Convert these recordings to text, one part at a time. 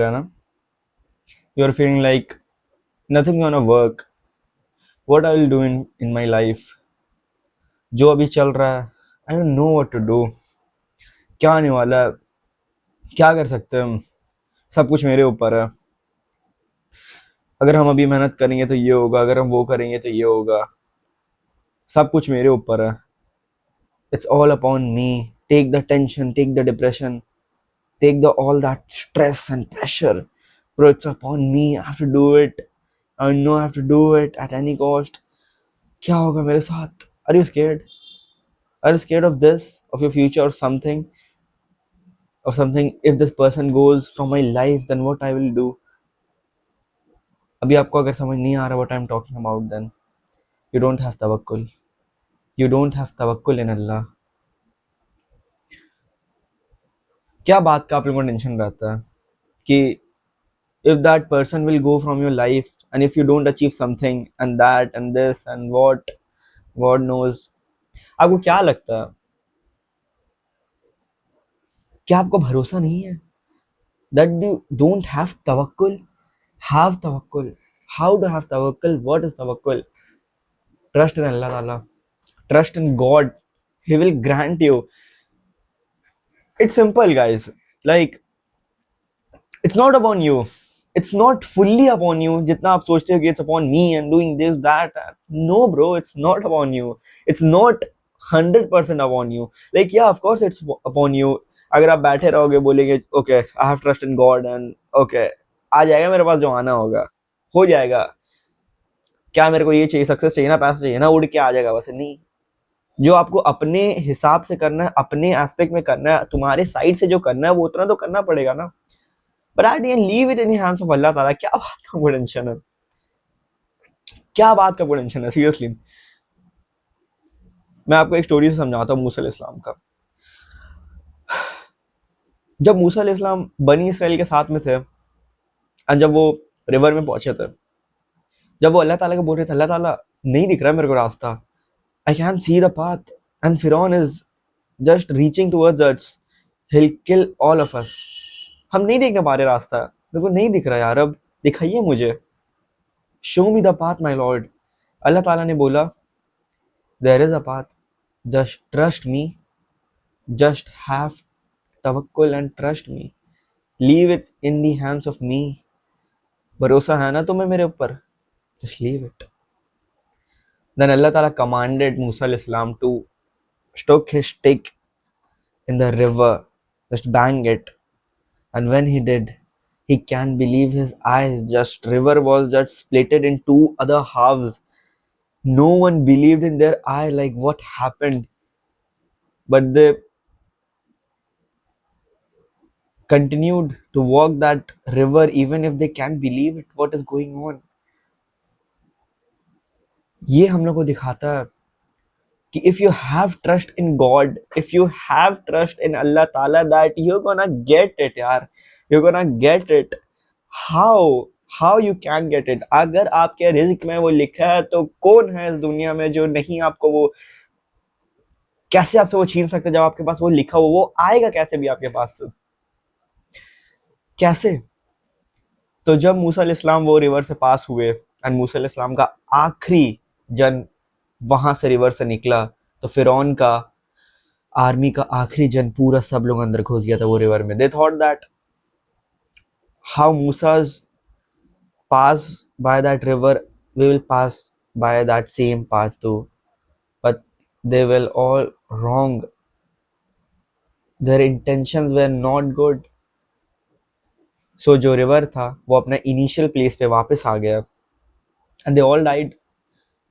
है ना, you are feeling like nothing gonna work, what I will do in my life, जो अभी चल रहा है I don't know what to do, क्या आने वाला है, क्या कर सकते हैं हम, सब कुछ मेरे ऊपर है, अगर हम अभी मेहनत करेंगे तो ये होगा, अगर हम वो करेंगे तो ये होगा, सब कुछ मेरे ऊपर है, it's all upon me, take the tension, take the depression, take the all that stress and pressure, bro, it's upon me, I have to do it, I know I have to do it at any cost. क्या होगा मेरे साथ? Are you scared? Are you scared of this, of your future, or something, if this person goes from my life, then what I will do? अभी आपको अगर समझ नहीं आ रहा what I'm talking about, then you don't have tawakkul, you don't have tawakkul in Allah. क्या बात का आप लोगों को टेंशन रहता है कि if that person will go from your life and if you don't achieve something and that and this and what God knows, आपको क्या लगता है, क्या आपको भरोसा नहीं है that you don't have tawakkul? Have tawakkul. How to have tawakkul? What is tawakkul? Trust in Allah Ta'ala, trust in God, He will grant you. It's simple, guys. Like, it's not upon you, it's not fully upon you जितना आप सोचते हो कि it's upon me and doing this that. No bro, it's not upon you, it's not 100% upon you. Like, yeah, of course it's upon you. अगर आप बैठे रहोगे बोलेंगे okay I have trust in God and okay आ जाएगा मेरे पास, जो आना होगा हो जाएगा, क्या मेरे को ये चाहिए, सक्सेस चाहिए ना, पैसा चाहिए ना, उड़ के आ जाएगा, वैसे नहीं। जो आपको अपने हिसाब से करना है, अपने एस्पेक्ट में करना है, तुम्हारे साइड से जो करना है वो उतना तो करना पड़ेगा ना। But at the end, leave it in the hands of Allah ताला। क्या बात का वो टेंशन है, क्या बात का वो टेंशन है, सीरियसली। मैं आपको एक स्टोरी से समझाता हूँ मूसा अलैहिस्सलाम का। जब मूसा अलैहिस्सलाम बनी इसराइल के साथ में थे और जब वो रिवर में पहुंचे थे, जब वो अल्लाह ताला को बोल रहे थे अल्लाह ताला नहीं दिख रहा मेरे को रास्ता, I can see the path and फिरौन is just reaching towards us, he will kill all of us. हम नहीं देखने पा रहे रास्ता, मेरे को नहीं दिख रहा यार, अब दिखाइए मुझे, show me the path my lord. अल्लाह ताला ने बोला there is a path, just trust me, just have तवक्कुल and trust me, leave it in the hands of me. भरोसा है ना तुम्हें मेरे ऊपर, just leave it. Then Allah Ta'ala commanded Musa al-Islam to stick his stick in the river, just bang it. And when he did, he can't believe his eyes. Just river was just splitted in two other halves. No one believed in their eye, like what happened. But they continued to walk that river even if they can't believe it. What is going on? ये हम लोग को दिखाता है कि if you have trust in God, if you have trust in Allah Ta'ala, that you're gonna get it यार, you're gonna get it. how you can get it? अगर आपके रिज़्क में वो लिखा है तो कौन है इस दुनिया में जो नहीं आपको वो, कैसे आपसे वो छीन सकते? जब आपके पास वो लिखा हो वो आएगा कैसे भी आपके पास, कैसे? तो जब मूसा अलैहिस्सलाम वो रिवर से पास हुए एंड मूसा अलैहिस्सलाम का आखिरी जन वहां से रिवर से निकला, तो फिरौन का आर्मी का आखिरी जन पूरा सब लोग अंदर घुस गया था वो रिवर में। दे थॉट दैट हाउ मूसाज pass by that river, we will pass by that same path too, but they will all wrong, their intentions were not good. So जो रिवर था वो अपने इनिशियल प्लेस पे वापस आ गया and they all died,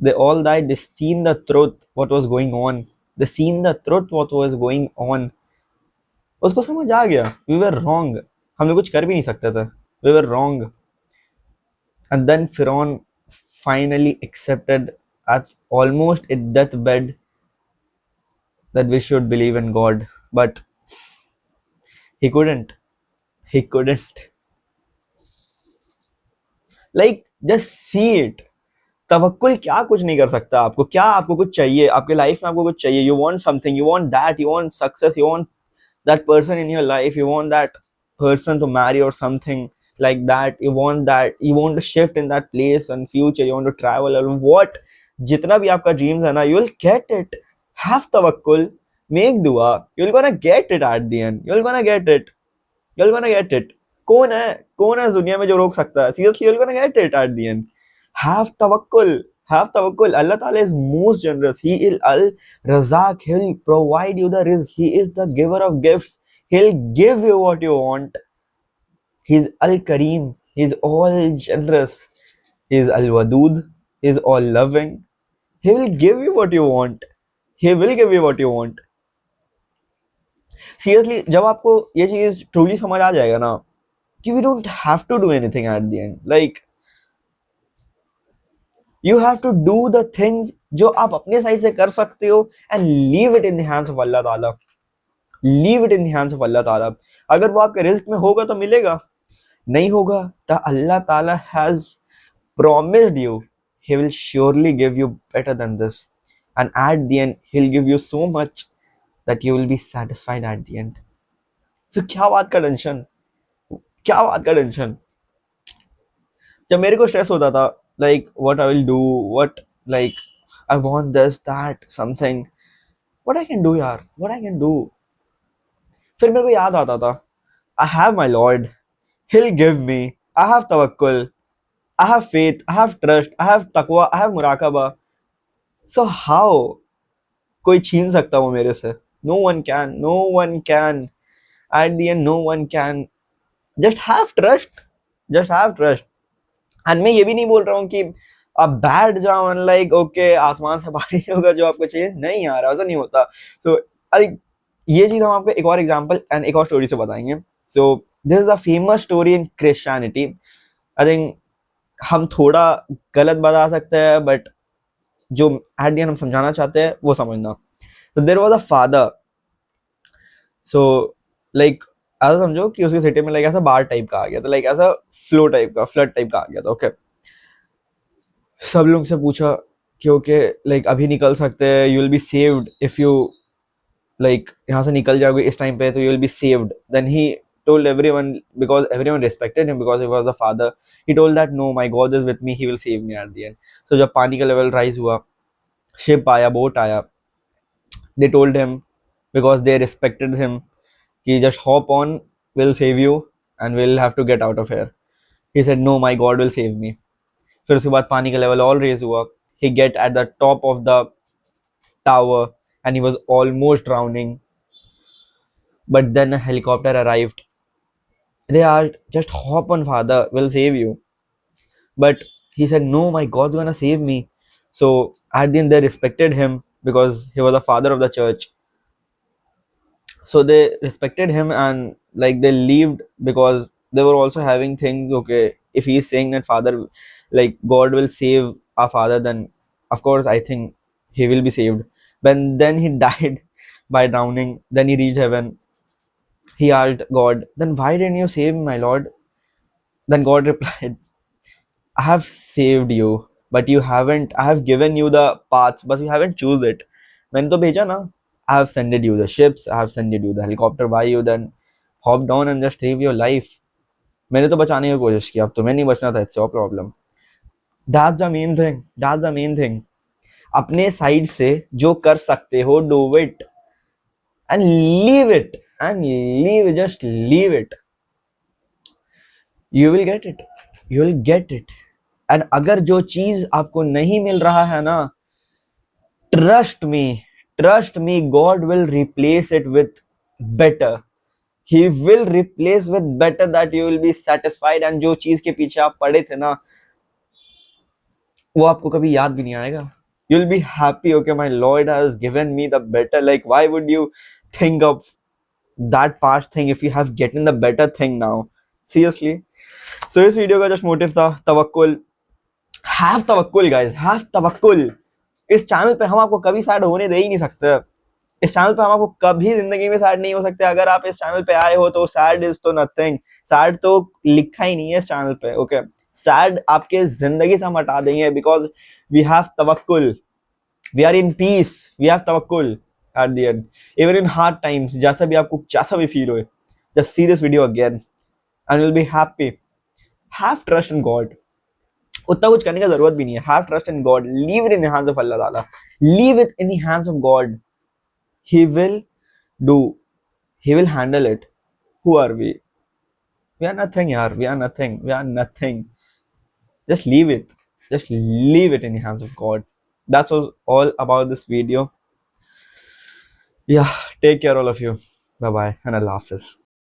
they seen the truth what was going on, they seen the truth what was going on। उसको समझ आ गया we were wrong, हम कुछ कर भी नहीं सकते थे, we were wrong। and then Pharaoh finally accepted at almost a deathbed that we should believe in God, but he couldn't, like just see it। तवक्कुल क्या कुछ नहीं कर सकता आपको, क्या आपको कुछ चाहिए आपके लाइफ में, आपको कुछ चाहिए, you want something, you want that, you want success, you want that person in your life, you want that person to marry or something like that, you want to shift in that place in future, you want to travel or what, जितना भी आपका dreams है ना, you'll get it. Have tawakkul, make dua, you're gonna get it at the end, you're gonna get it, you're gonna get it. कौन है इस दुनिया में जो रोक सकता है? Seriously, you're gonna get it at the end. Have tawakkul, have tawakkul. Allah Ta'ala is most generous. He is al-Razak. He'll provide you the rizq. He is the giver of gifts. He'll give you what you want. He's al-Kareem. He's all generous. He's al-Wadud. He's all loving. He will give you what you want. He will give you what you want. Seriously, जब आपको ये चीज truly समझ आ जाएगा ना कि we don't have to do anything at the end. Like, you have to do the things जो आप अपने साइड से कर सकते हो and leave it in the hands of Allah Ta'ala. Leave it in the hands of Allah Ta'ala. अगर वो आपके रिस्क में होगा तो मिलेगा, नहीं होगा तो Allah Ta'ala has promised you He will surely give you better than this, and at the end He'll give you so much that you will be satisfied at the end. So क्या बात का tension, क्या बात का tension. जब मेरे को stress होता था like what I will do, what, like I want this, that, something, what I can do यार, what I can do. फिर मेरे को याद आता था I have my Lord, He'll give me, I have tawakkul, I have faith, I have trust, I have taqwa, I have muraqaba. So how कोई छीन सकता वो मेरे से? No one can, no one can. At the end no one can. Just have trust, just have trust. And मैं ये भी नहीं बोल रहा हूँ कि आप बैठ जाओ एंड लाइक ओके आसमान से पानी होगा जो आपको चाहिए, नहीं यार ऐसा नहीं होता. सो ये चीज हम आपको एक और एग्जांपल एंड एक और स्टोरी से बताएंगे. So this is a famous story in Christianity. I think हम थोड़ा गलत बता सकते हैं बट जो एट द एंड हम समझाना चाहते हैं वो समझना. तो there was a father. So like ऐसा समझो कि उसकी सिटी में लाइक ऐसा बार टाइप का आ गया था, लाइक ऐसा फ्लो टाइप का, फ्लड टाइप का आ गया था. ओके, सब लोग से पूछा कि ओके लाइक अभी निकल सकते हैं, you will be saved if you like यहाँ से निकल जाओगे इस टाइम पे तो you will be saved. Then he told everyone, because everyone respected him because he was the father, he told that no, my God is with me, he will save me at the end. So जब पानी का level rise हुआ, ship आया, boat आया, they told him because they respected him कि just hop on, we'll save you and we'll have to get out of here. He said no, my God will save me. फिर उसके बाद पानी का level और raise हुआ, he get at the top of the tower and he was almost drowning, but then a helicopter arrived. They asked, just hop on, father, we'll save you. But he said no, my God's gonna save me. So at the end they respected him because he was the father of the church. So they respected him and like they lived because they were also having things. Okay, if he is saying that father, like God will save our father, then of course I think he will be saved. But then he died by drowning. Then he reached heaven. He asked God, then why didn't you save me, my Lord? Then God replied, I have saved you, but you haven't, I have given you the paths, but you haven't choose it. मैंने तो भेजा ना. I have sent you the ships, I have sent you the helicopter by you, then hop down and just save your life. मैंने तो बचाने की कोशिश की, अब तुम्हें नहीं बचना था, it's your problem. That's the main thing, that's the main thing. अपने साइड से जो कर सकते हो, do it and leave it, and leave it, just leave it. You will get it, you will get it. And अगर जो चीज आपको नहीं मिल रहा है ना, trust me, God will replace it with better. He will replace with better that you will be satisfied. And जो चीज के पीछे आप पड़े थे ना, वो आपको कभी याद भी नहीं आएगा. You'll be happy, okay, my Lord has given me the better. Like why would you think of that past thing if you have gotten the better thing now? Seriously. So इस वीडियो का just motive था तवक्कुल. Have tawakkul guys, have tawakkul. इस channel पे हम आपको कभी sad होने दे ही नहीं सकते. इस चैनल पे हम आपको कभी जिंदगी में सैड नहीं हो सकते. अगर आप इस चैनल पे आए हो तो सैड इज तो नथिंग, सैड तो लिखा ही नहीं है इस चैनल पे. ओके, सैड आपके जिंदगी से हम हटा देंगे बिकॉज वी हैव तवक्कुल, we are in peace, we have तवक्कुल at the end. Even in hard times, जैसा भी आपको जैसा भी फील हो, just see this video again. and you'll be happy. Have trust in God. उतना कुछ करने का जरूरत भी नहीं है. Have trust in God. Leave it in the hands of Allah Ta'ala. Leave it in the hands of God. He will do. He will handle it. Who are we? We are nothing, yaar. We are nothing. We are nothing. Just leave it. Just leave it in the hands of God. That was all about this video. Yeah, take care all of you. Bye bye and Allah Hafiz.